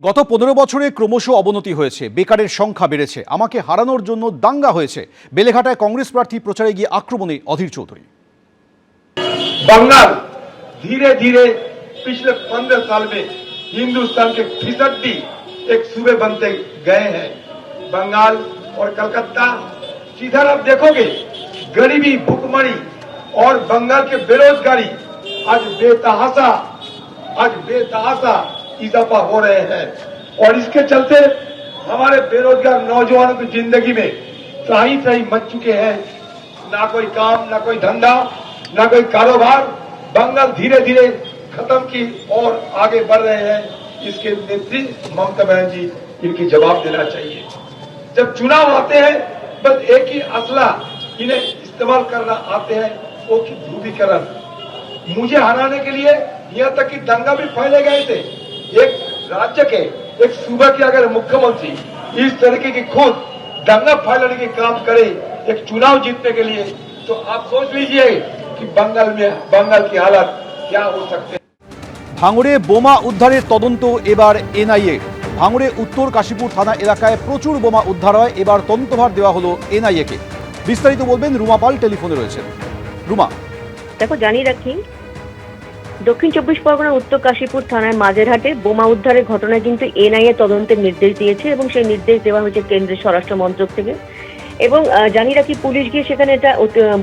গত 15 বছরে ক্রমশ অবনতি হয়েছে, বেকারের সংখ্যা বেড়েছে, আমাকে হারানোর জন্য দাঙ্গা হয়েছে। বেলেঘাটায় কংগ্রেস প্রার্থী প্রচারে গিয়ে আক্রমণে অধীর চৌধুরী। बंगाल धीरे धीरे पिछले 15 साल में हिंदुस्तान के 50 एक सूबे बनते गए हैं। बंगाल और कलकत्ता सीधा आप देखोगे, गरीबी, भुखमरी और बंगाल के बेरोजगारी आज बेतहाशा इजाफा हो रहे हैं। और इसके चलते हमारे बेरोजगार नौजवानों की जिंदगी में त्राही मच चुके हैं। ना कोई काम, ना कोई धंधा, ना कोई कारोबार। बंगाल धीरे धीरे खत्म की और आगे बढ़ रहे हैं। इसके नेत्री ममता बनर्जी इनकी जवाब देना चाहिए। जब चुनाव आते हैं बस एक ही असला इन्हें इस्तेमाल करना आते हैं, वो की ध्रुवीकरण। मुझे हराने के लिए यहाँ तक कि दंगा भी फैले गए थे। एक राज्य के, एक सूबे के अगर मुख्यमंत्री इस तरीके की खुद दंगा फैलाने के काम करे एक चुनाव जीतने के लिए, तो आप सोच लीजिए कि बंगाल की हालत क्या हो सकते हैं। ভাঙড়ে বোমা উদ্ধারের তদন্ত এবার এনআইএ। ভাঙড়ে উত্তর কাশীপুর থানা এলাকায় প্রচুর বোমা উদ্ধার হয়, এবার তদন্তভার দেওয়া হলো এনআইএ কে। বিস্তারিত বলবেন রুমা পাল, টেলিফোনে রয়েছেন। রুমা, দেখো, জানিয়ে রাখি, দক্ষিণ চব্বিশ পরগনা উত্তর কাশীপুর থানার মাঝেরহাটে বোমা উদ্ধারের ঘটনায় কিন্তু এনআইএ তদন্তের নির্দেশ দিয়েছে এবং সেই নির্দেশ দেওয়া হয়েছে কেন্দ্রের স্বরাষ্ট্র মন্ত্রক থেকে। এবং জানিয়ে রাখি, পুলিশ গিয়ে সেখানে এটা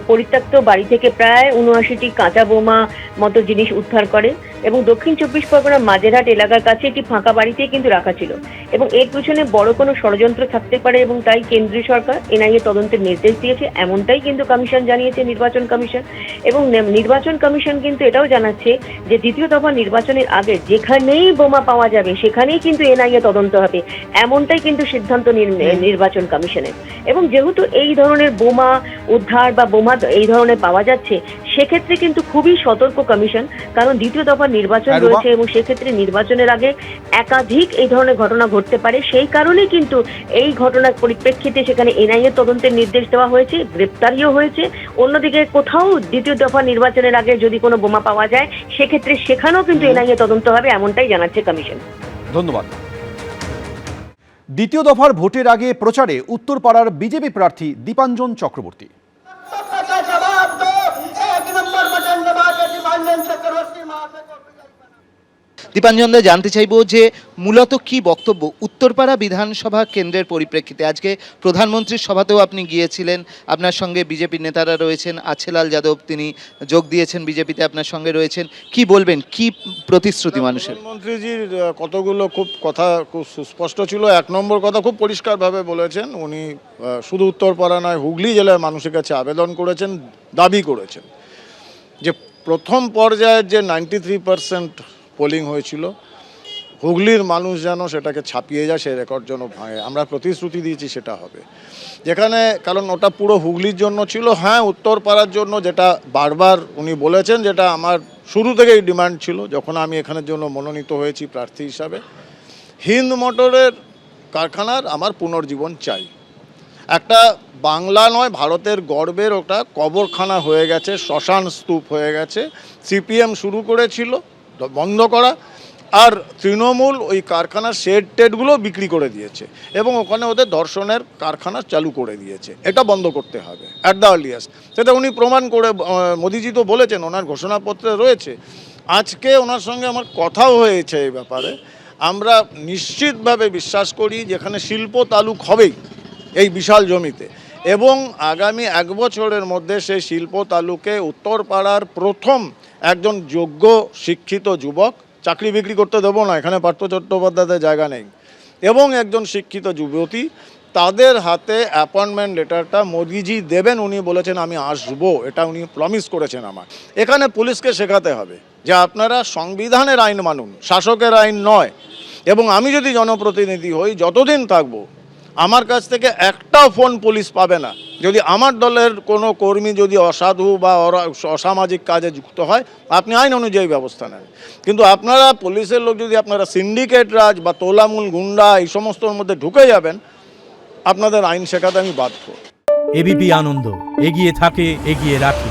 পরিত্যক্ত বাড়ি থেকে প্রায় 79টি কাঁচা বোমা মতো জিনিস উদ্ধার করে এবং দক্ষিণ চব্বিশ পরগনার মাঝেরহাট এলাকার কাছে একটি ফাঁকা বাড়িতেই কিন্তু রাখা ছিল এবং এর পিছনে বড় কোনো ষড়যন্ত্র থাকতে পারে এবং তাই কেন্দ্রীয় সরকার এনআইএ তদন্তের নির্দেশ দিয়েছে, এমনটাই কিন্তু কমিশন জানিয়েছে, নির্বাচন কমিশন। এবং নির্বাচন কমিশন কিন্তু এটাও জানাচ্ছে যে দ্বিতীয় দফা নির্বাচনের আগে যেখানেই বোমা পাওয়া যাবে সেখানেই কিন্তু এনআইএ তদন্ত হবে, এমনটাই কিন্তু সিদ্ধান্ত নির্বাচন কমিশনের। এবং যেহেতু এই ধরনের বোমা উদ্ধার বা বোমা এই ধরনের পাওয়া যাচ্ছে, সেক্ষেত্রে কিন্তু খুবই সতর্ক কমিশন, কারণ দ্বিতীয় দফা নির্বাচন রয়েছে এবং সেক্ষেত্রে নির্বাচনের আগে একাধিক এই ধরনের ঘটনা ঘটতে পারে। সেই কারণেই কিন্তু এই ঘটনার পরিপ্রেক্ষিতে সেখানে এনআইএ তদন্তের নির্দেশ দেওয়া হয়েছে, গ্রেপ্তারিও হয়েছে। অন্যদিকে কোথাও দ্বিতীয় দফা নির্বাচনের আগে যদি কোনো বোমা পাওয়া যায়, সেক্ষেত্রে সেখানেও কিন্তু এনআইএ তদন্ত হবে, এমনটাই জানাচ্ছে কমিশন। ধন্যবাদ। দ্বিতীয় দফার ভোটের আগে প্রচারে উত্তরপাড়ার বিজেপি প্রার্থী দীপাঞ্জন চক্রবর্তী। দীপাঞ্জনদা, জানতে চাইব যে মূলত কি বক্তব্য উত্তরপাড়া বিধানসভা কেন্দ্রের পরিপ্রেক্ষিতে? আজকে প্রধানমন্ত্রীর সভাতেও আপনি গিয়েছিলেন, আপনার সঙ্গে বিজেপির নেতারা রয়েছেন, আছেলাল যাদব তিনি যোগ দিয়েছেন বিজেপিতে, আপনার সঙ্গে রয়েছেন। কি বলবেন, কি প্রতিশ্রুতি মানুষের? প্রধানমন্ত্রীজির কতগুলো কথা খুব সুস্পষ্ট ছিল। এক নম্বর কথা খুব পরিষ্কারভাবে বলেছেন, উনি শুধু উত্তরপাড়া নয়, হুগলি জেলার মানুষের কাছে আবেদন করেছেন, দাবি করেছেন যে প্রথম পর্যায়ের যে 93% পোলিং হয়েছিল, হুগলির মানুষ যেন সেটাকে ছাপিয়ে যায়, সেই রেকর্ড যেন ভাঙে। আমরা প্রতিশ্রুতি দিয়েছি সেটা হবে, যেখানে কারণ ওটা পুরো হুগলির জন্য ছিল। হ্যাঁ, উত্তরপাড়ার জন্য যেটা বারবার উনি বলেছেন, যেটা আমার শুরু থেকেই ডিমান্ড ছিল যখন আমি এখানের জন্য মনোনীত হয়েছি প্রার্থী হিসাবে, হিন্দ মোটরের কারখানার আমার পুনর্জীবন চাই। একটা বাংলা নয়, ভারতের গর্বের ওটা কবরখানা হয়ে গেছে, শ্মশান স্তূপ হয়ে গেছে। সিপিএম শুরু করেছিল বন্ধ করা, আর তৃণমূল ওই কারখানার শেড টেডগুলো বিক্রি করে দিয়েছে এবং ওখানে ওদের দর্শনের কারখানা চালু করে দিয়েছে। এটা বন্ধ করতে হবে অ্যাট দ্য আর্লিয়েস্ট। সেটা উনি প্রমাণ করে, মোদিজি তো বলেছেন, ওনার ঘোষণাপত্রে রয়েছে। আজকে ওনার সঙ্গে আমার কথাও হয়েছে এই ব্যাপারে। আমরা নিশ্চিতভাবে বিশ্বাস করি যেখানে শিল্প তালুক হবেই এই বিশাল জমিতে, এবং আগামী 1 বছরের মধ্যে সেই শিল্প তালুকে উত্তরপাড়ার প্রথম একজন যোগ্য শিক্ষিত যুবক, চাকরি বিক্রি করতে দেবো না, এখানে পার্থ চট্টোপাধ্যায়ের জায়গা নেই, এবং একজন শিক্ষিত যুবতী, তাদের হাতে অ্যাপয়েন্টমেন্ট লেটারটা মোদিজি দেবেন। উনি বলেছেন আমি আসবো, এটা উনি প্রমিস করেছেন আমার। এখানে পুলিশকে শেখাতে হবে যে আপনারা সংবিধানের আইন মানুন, শাসকের আইন নয়। এবং আমি যদি জনপ্রতিনিধি হই, যতদিন থাকবো, আমার কাছ থেকে একটাও ফোন পুলিশ পাবে না যদি আমার দলের কোনো কর্মী যদি অসাধু বা অসামাজিক কাজে যুক্ত হয়। আপনি আইন অনুযায়ী ব্যবস্থা নেন, কিন্তু আপনারা পুলিশের লোক যদি আপনারা সিন্ডিকেট রাজ বা তোলামূল গুন্ডা এই সমস্তর মধ্যে ঢুকে যাবেন, আপনাদের আইন শেখাতে আমি বাধ্য। এবিপি আনন্দ, এগিয়ে থাকে, এগিয়ে রাখে।